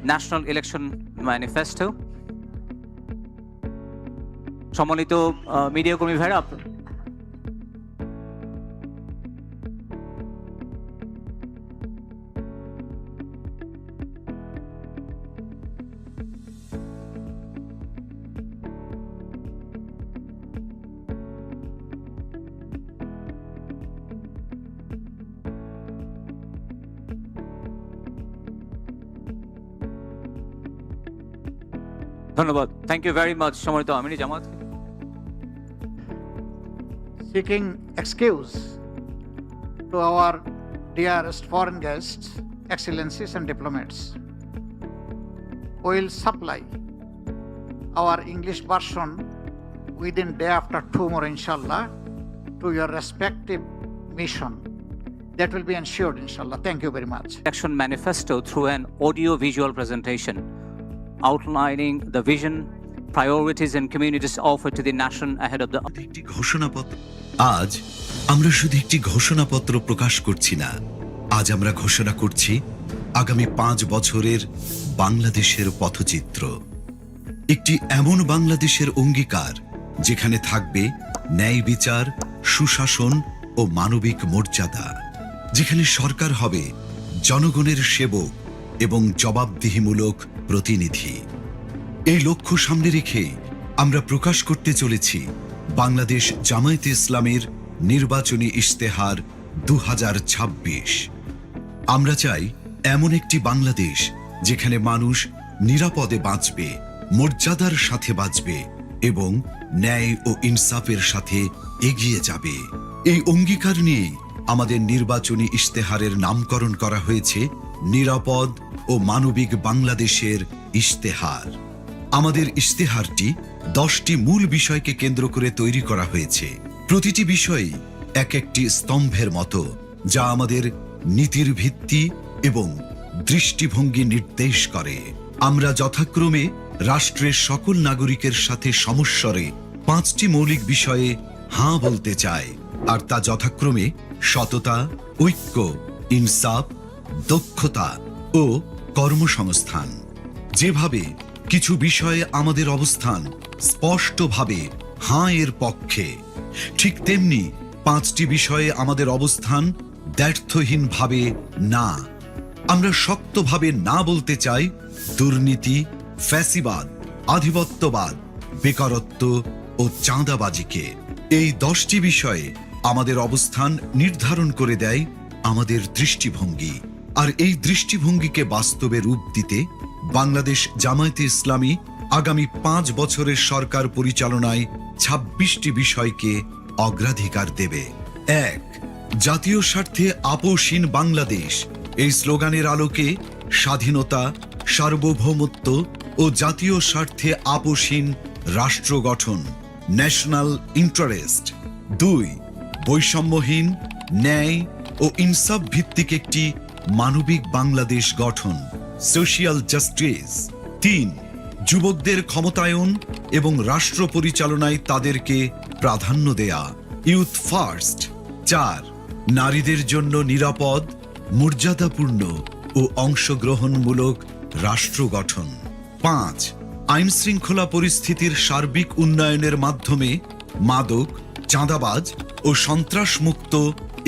National election manifesto. সম্মানিত media কর্মী ভাইরা, ধন্যবাদ। থ্যাংক ইউ ভেরি মাচ সম্মানিত আমিনী জামাত। Seeking excuse to our dearest foreign guests, excellencies and diplomats, we will supply our English version within day after tomorrow, inshallah, to your respective mission. That will be ensured, inshallah. Thank you very much. Election manifesto through an audio-visual presentation outlining the vision, priorities and communities offered to the nation ahead of the একটি ঘোষণাপত্র। আজ আমরা শুধু একটি ঘোষণাপত্র প্রকাশ করছি না, আজ আমরা ঘোষণা করছি আগামী 5 বছরের বাংলাদেশের পথচিত্র। একটি এমন বাংলাদেশের অঙ্গীকার যেখানে থাকবে ন্যায় বিচার, সুশাসন ও মানবিক মর্যাদা, যেখানে সরকার হবে জনগণের সেবক এবং জবাবদিহিমূলক প্রতিনিধি। এই লক্ষ্য সামনে রেখে আমরা প্রকাশ করতে চলেছি বাংলাদেশ জামায়াতে ইসলামের নির্বাচনী ইশতেহার 2026। আমরা চাই এমন একটি বাংলাদেশ যেখানে মানুষ নিরাপদে বাঁচবে, মর্যাদার সাথে বাঁচবে এবং ন্যায় ও ইনসাফের সাথে এগিয়ে যাবে। এই অঙ্গীকার নিয়ে আমাদের নির্বাচনী ইশতেহারের নামকরণ করা হয়েছে নিরাপদ ও মানবিক বাংলাদেশের ইশতেহার। আমাদের ইশতেহারটি 10টি মূল বিষয়কে কেন্দ্র করে তৈরি করা হয়েছে। প্রতিটি বিষয় এক একটি স্তম্ভের মতো, যা আমাদের নীতির ভিত্তি এবং দৃষ্টিভঙ্গি নির্দেশ করে। আমরা যথাক্রমে রাষ্ট্রের সকল নাগরিকের সাথে সমস্বরে 5টি মৌলিক বিষয়ে হাঁ বলতে চাই, আর তা যথাক্রমে সততা, ঐক্য, ইনসাফ, দক্ষতা ও কর্মসংস্থান। যেভাবে কিছু বিষয়ে আমাদের অবস্থান স্পষ্টভাবে হাঁ এর পক্ষে, ঠিক তেমনি 5টি বিষয়ে আমাদের অবস্থান দ্ব্যর্থহীনভাবে না। আমরা শক্তভাবে না বলতে চাই দুর্নীতি, ফ্যাসিবাদ, আধিপত্যবাদ, বেকারত্ব ও চাঁদাবাজিকে। এই 10টি বিষয়ে আমাদের অবস্থান নির্ধারণ করে দেয় আমাদের দৃষ্টিভঙ্গি, আর এই দৃষ্টিভঙ্গিকে বাস্তবে রূপ দিতে বাংলাদেশ জামায়াতে ইসলামী আগামী 5 বছরের সরকার পরিচালনায় 26টি বিষয়কে অগ্রাধিকার দেবে। 1. জাতীয় স্বার্থে আপোষহীন বাংলাদেশ। এই স্লোগানের আলোকে স্বাধীনতা, সার্বভৌমত্ব ও জাতীয় স্বার্থে আপোষহীন রাষ্ট্র গঠন, ন্যাশনাল ইন্টারেস্ট। 2. বৈষম্যহীন, ন্যায় ও ইনসাফ ভিত্তিক একটি মানবিক বাংলাদেশ গঠন, সোশিয়াল জাস্টিস। 3. যুবকদের ক্ষমতায়ন এবং রাষ্ট্র পরিচালনায় তাদেরকে প্রাধান্য দেয়া, ইউথ ফার্স্ট। 4. নারীদের জন্য নিরাপদ, মর্যাদাপূর্ণ ও অংশগ্রহণমূলক রাষ্ট্র গঠন। 5. আইন শৃঙ্খলা পরিস্থিতির সার্বিক উন্নয়নের মাধ্যমে মাদক, চাঁদাবাজ ও সন্ত্রাসমুক্ত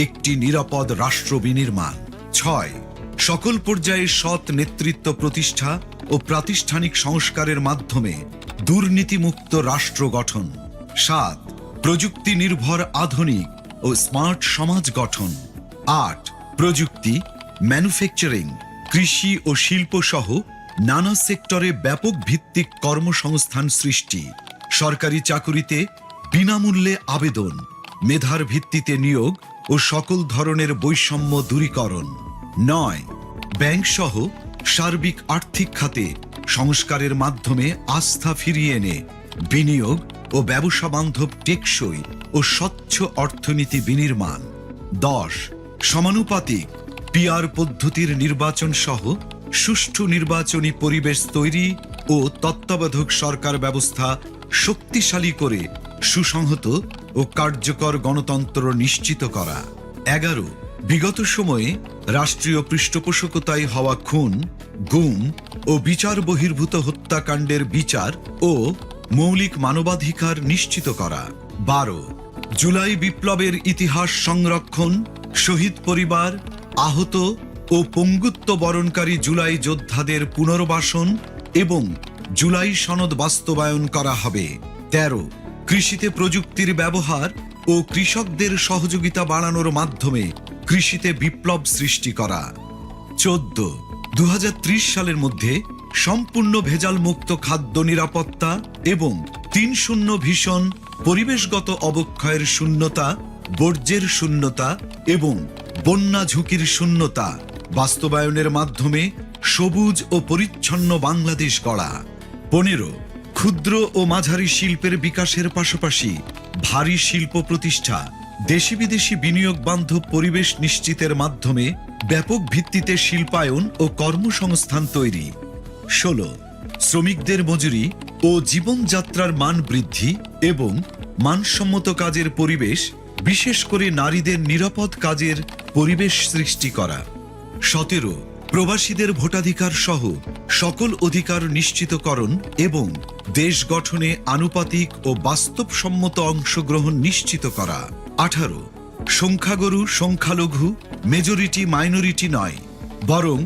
একটি নিরাপদ রাষ্ট্র বিনির্মাণ। 6. সকল পর্যায়ে সৎ নেতৃত্ব প্রতিষ্ঠা ও প্রাতিষ্ঠানিক সংস্কারের মাধ্যমে দুর্নীতিমুক্ত রাষ্ট্র গঠন। 7. প্রযুক্তি নির্ভর আধুনিক ও স্মার্ট সমাজ গঠন। 8. প্রযুক্তি, ম্যানুফ্যাকচারিং, কৃষি ও শিল্প সহ নানা সেক্টরে ব্যাপক ভিত্তিক কর্মসংস্থান সৃষ্টি, সরকারি চাকুরিতে বিনামূল্যে আবেদন, মেধার ভিত্তিতে নিয়োগ ও সকল ধরনের বৈষম্য দূরীকরণ। 9. ব্যাংক সহ সার্বিক আর্থিক খাতে সংস্কারের মাধ্যমে আস্থা ফিরিয়ে এনে বিনিয়োগ ও ব্যবসা বান্ধব টেকসই ও স্বচ্ছ অর্থনীতি বিনির্মাণ। 10. সমানুপাতিক পিআর পদ্ধতির নির্বাচন সহ সুষ্ঠু নির্বাচনী পরিবেশ তৈরি ও তত্ত্বাবধায়ক সরকার ব্যবস্থা শক্তিশালী করে সুসংহত ও কার্যকর গণতন্ত্র নিশ্চিত করা। 11. বিগত সময়ে রাষ্ট্রীয় পৃষ্ঠপোষকতায় হওয়া খুন, গুম ও বিচার বহির্ভূত হত্যাকাণ্ডের বিচার ও মৌলিক মানবাধিকার নিশ্চিত করা। 12 জুলাই বিপ্লবের ইতিহাস সংরক্ষণ, শহীদ পরিবার, আহত ও পঙ্গুত্ব বরণকারী জুলাই যোদ্ধাদের পুনর্বাসন এবং জুলাই সনদ বাস্তবায়ন করা হবে। 13 কৃষিতে প্রযুক্তির ব্যবহার ও কৃষকদের সহযোগিতা বাড়ানোর মাধ্যমে কৃষিতে বিপ্লব সৃষ্টি করা। 14 2030 সালের মধ্যে সম্পূর্ণ ভেজাল মুক্ত খাদ্য নিরাপত্তা এবং 3-0 ভিশন, পরিবেশগত অবক্ষয়ের শূন্যতা, বর্জ্যের শূন্যতা এবং বন্যা ঝুঁকির শূন্যতা বাস্তবায়নের মাধ্যমে সবুজ ও পরিচ্ছন্ন বাংলাদেশ গড়া। 15 ক্ষুদ্র ও মাঝারি শিল্পের বিকাশের পাশাপাশি ভারী শিল্প প্রতিষ্ঠা, দেশি বিদেশি বিনিয়োগ বান্ধব পরিবেশ নিশ্চিতের মাধ্যমে ব্যাপক ভিত্তিতে শিল্পায়ন ও কর্মসংস্থান তৈরি। 16 শ্রমিকদের মজুরি ও জীবনযাত্রার মান বৃদ্ধি এবং মানসম্মত কাজের পরিবেশ, বিশেষ করে নারীদের নিরাপদ কাজের পরিবেশ সৃষ্টি করা। 17 প্রবাসীদের ভোটাধিকার সহ সকল অধিকার নিশ্চিতকরণ এবং দেশ গঠনে আনুপাতিক ও বাস্তবসম্মত অংশগ্রহণ নিশ্চিত করা। 18 সংখ্যাগুরু সংখ্যালঘু, মেজরিটি মাইনরিটি নয়, বরং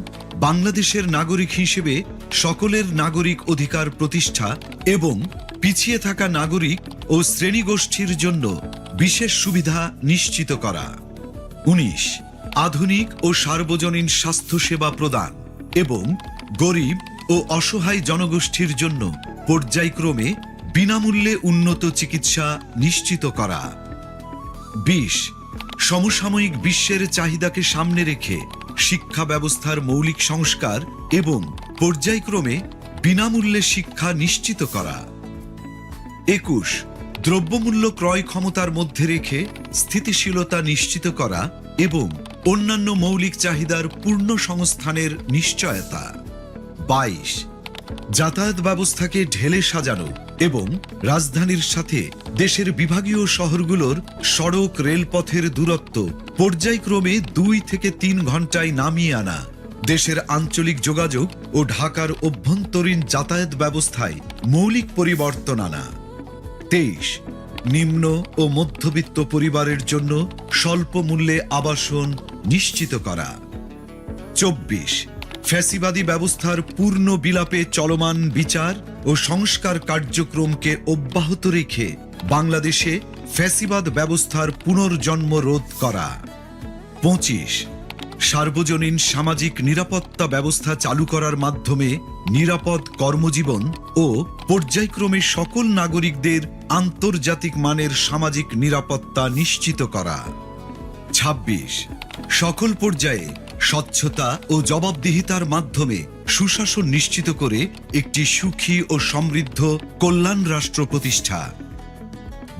বাংলাদেশের নাগরিক হিসেবে সকলের নাগরিক অধিকার প্রতিষ্ঠা এবং পিছিয়ে থাকা নাগরিক ও শ্রেণীগোষ্ঠীর জন্য বিশেষ সুবিধা নিশ্চিত করা। 19 আধুনিক ও সার্বজনীন স্বাস্থ্যসেবা প্রদান এবং গরিব ও অসহায় জনগোষ্ঠীর জন্য পর্যায়ক্রমে বিনামূল্যে উন্নত চিকিৎসা নিশ্চিত করা। 20 সমসাময়িক বিশ্বের চাহিদাকে সামনে রেখে শিক্ষা ব্যবস্থার মৌলিক সংস্কার এবং পর্যায়ক্রমে বিনামূল্যে শিক্ষা নিশ্চিত করা। 21 দ্রব্যমূল্য ক্রয় ক্ষমতার মধ্যে রেখে স্থিতিশীলতা নিশ্চিত করা এবং অন্যান্য মৌলিক চাহিদার পূর্ণ সংস্থানের নিশ্চয়তা। 22 যাতায়াত ব্যবস্থাকে ঢেলে সাজানো এবং রাজধানীর সাথে দেশের বিভাগীয় শহরগুলোর সড়ক রেলপথের দূরত্ব পর্যায়ক্রমে 2 থেকে 3 ঘন্টায় নামিয়ে আনা, দেশের আঞ্চলিক যোগাযোগ ও ঢাকার অভ্যন্তরীণ যাতায়াত ব্যবস্থায় মৌলিক পরিবর্তন আনা। 23 নিম্ন ও মধ্যবিত্ত পরিবারের জন্য স্বল্প মূল্যে আবাসন নিশ্চিত করা। 24 ফ্যাসিবাদী ব্যবস্থার পূর্ণ বিলাপে চলমান বিচার ও সংস্কার কার্যক্রমকে অব্যাহত রেখে বাংলাদেশে ফ্যাসিবাদ ব্যবস্থার পুনর্জন্ম রোধ করা। 25 সার্বজনীন সামাজিক নিরাপত্তা ব্যবস্থা চালু করার মাধ্যমে নিরাপদ কর্মজীবন ও পর্যায়ক্রমে সকল নাগরিকদের আন্তর্জাতিক মানের সামাজিক নিরাপত্তা নিশ্চিত করা। 26 সকল পর্যায়ে স্বচ্ছতা ও জবাবদিহিতার মাধ্যমে সুশাসন নিশ্চিত করে একটি সুখী ও সমৃদ্ধ কল্যাণ রাষ্ট্র প্রতিষ্ঠা।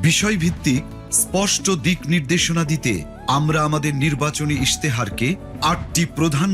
বিষয়ভিত্তিক স্পষ্ট দিক নির্দেশনা দিতে আমরা আমাদের নির্বাচনী ইশতেহারকে 8টি প্রধান